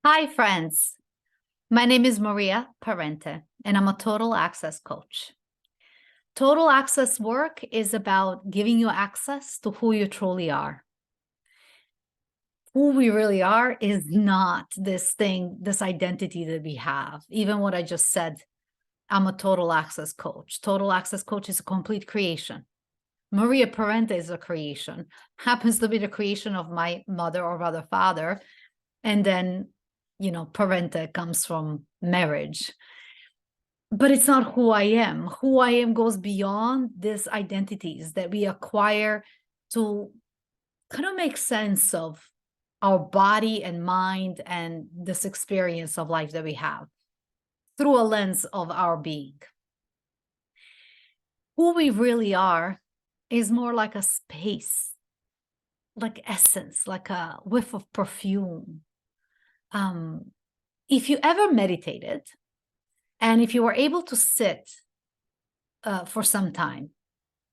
Hi, friends. My name is Marija Parente, and I'm a total access coach. Total access work is about giving you access to who you truly are. Who we really are is not this thing, this identity that we have. Even what I just said, I'm a total access coach. Total access coach is a complete creation. Marija Parente is a creation, happens to be the creation of my mother or rather father. And then, Parente comes from marriage. But it's not who I am. Who I am goes beyond these identities that we acquire to kind of make sense of our body and mind and this experience of life that we have through a lens of our being. Who we really are is more like a space, like essence, like a whiff of perfume. If you ever meditated, and if you were able to sit for some time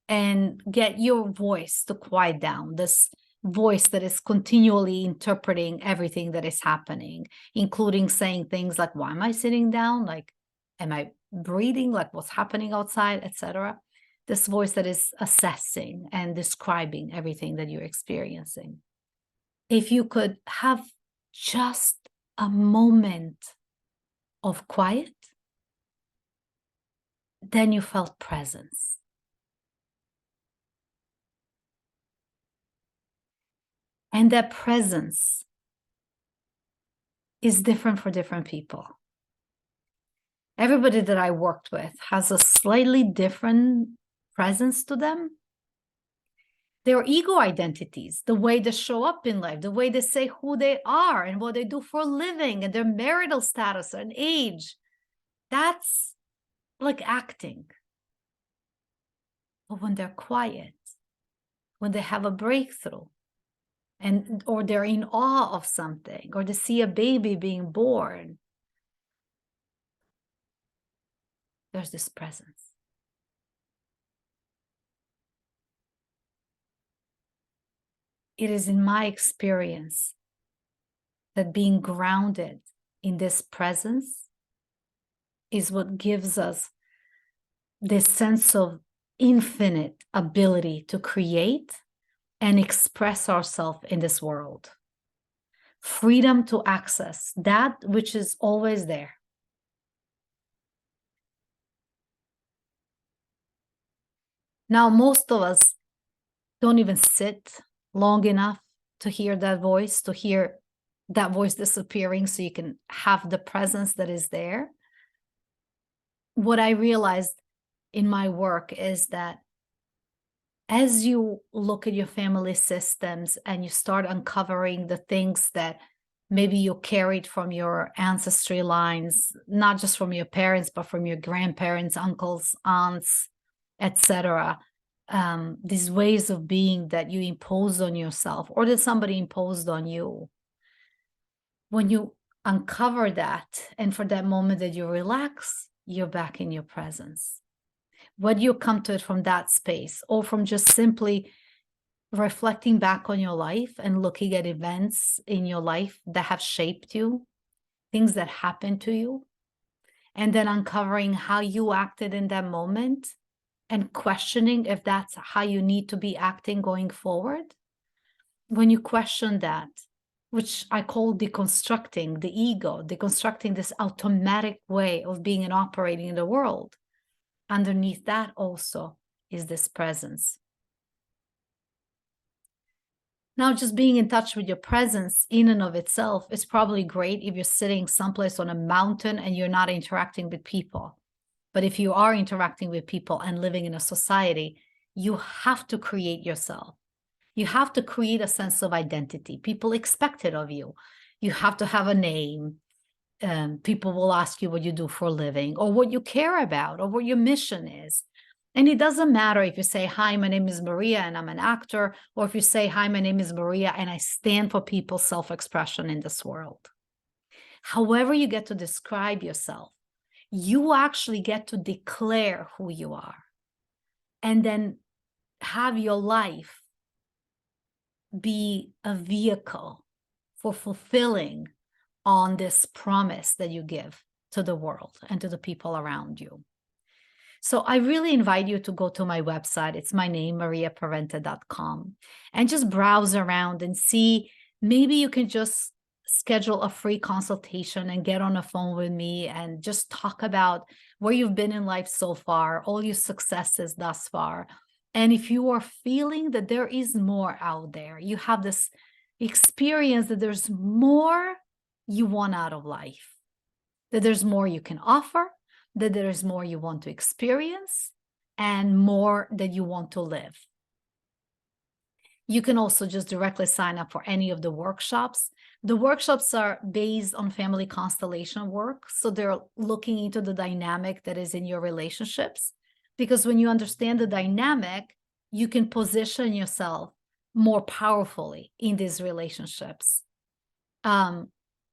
and get your voice to quiet down, this voice that is continually interpreting everything that is happening, including saying things like, why am I sitting down? Like, am I breathing? Like, what's happening outside, etc. This voice that is assessing and describing everything that you're experiencing. If you could have just a moment of quiet, then you felt presence. And that presence is different for different people. Everybody that I worked with has a slightly different presence to them. Their ego identities, the way they show up in life, the way they say who they are and what they do for a living and their marital status and age, that's like acting. But when they're quiet, when they have a breakthrough, or they're in awe of something, or they see a baby being born, there's this presence. It is in my experience that being grounded in this presence is what gives us this sense of infinite ability to create and express ourselves in this world. Freedom to access that which is always there. Now, most of us don't even sit long enough to hear that voice, disappearing so you can have the presence that is there. What I realized in my work is that as you look at your family systems and you start uncovering the things that maybe you carried from your ancestry lines, not just from your parents, but from your grandparents, uncles, aunts, etc., these ways of being that you imposed on yourself or that somebody imposed on you. When you uncover that, and for that moment that you relax, you're back in your presence. Whether you come to it from that space or from just simply reflecting back on your life and looking at events in your life that have shaped you, things that happened to you, and then uncovering how you acted in that moment and questioning if that's how you need to be acting going forward. When you question that, which I call deconstructing the ego, deconstructing this automatic way of being and operating in the world, underneath that also is this presence. Now, just being in touch with your presence in and of itself is probably great if you're sitting someplace on a mountain and you're not interacting with people. But if you are interacting with people and living in a society, you have to create yourself. You have to create a sense of identity. People expect it of you. You have to have a name. People will ask you what you do for a living or what you care about or what your mission is. And it doesn't matter if you say, hi, my name is Marija and I'm an actor, or if you say, hi, my name is Marija and I stand for people's self-expression in this world. However you get to describe yourself, you actually get to declare who you are and then have your life be a vehicle for fulfilling on this promise that you give to the world and to the people around you. So I really invite you to go to my website. It's my name, mariaparente.com, and just browse around and see. Maybe you can just schedule a free consultation and get on the phone with me and just talk about where you've been in life so far, all your successes thus far. And if you are feeling that there is more out there, you have this experience that there's more you want out of life, that there's more you can offer, that there is more you want to experience, and more that you want to live. You can also just directly sign up for any of the workshops. The workshops are based on family constellation work, so they're looking into the dynamic that is in your relationships. Because when you understand the dynamic, you can position yourself more powerfully in these relationships.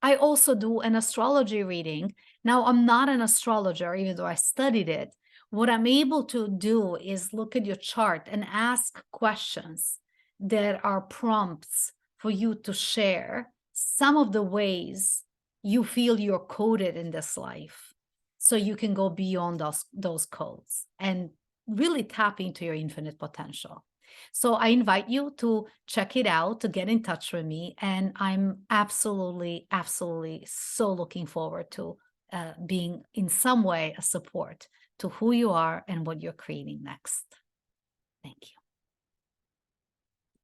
I also do an astrology reading. Now, I'm not an astrologer, even though I studied it. What I'm able to do is look at your chart and ask questions that are prompts for you to share some of the ways you feel you're coded in this life, so you can go beyond those codes and really tap into your infinite potential. So I invite you to check it out, to get in touch with me. And I'm absolutely, absolutely so looking forward to being in some way a support to who you are and what you're creating next. Thank you.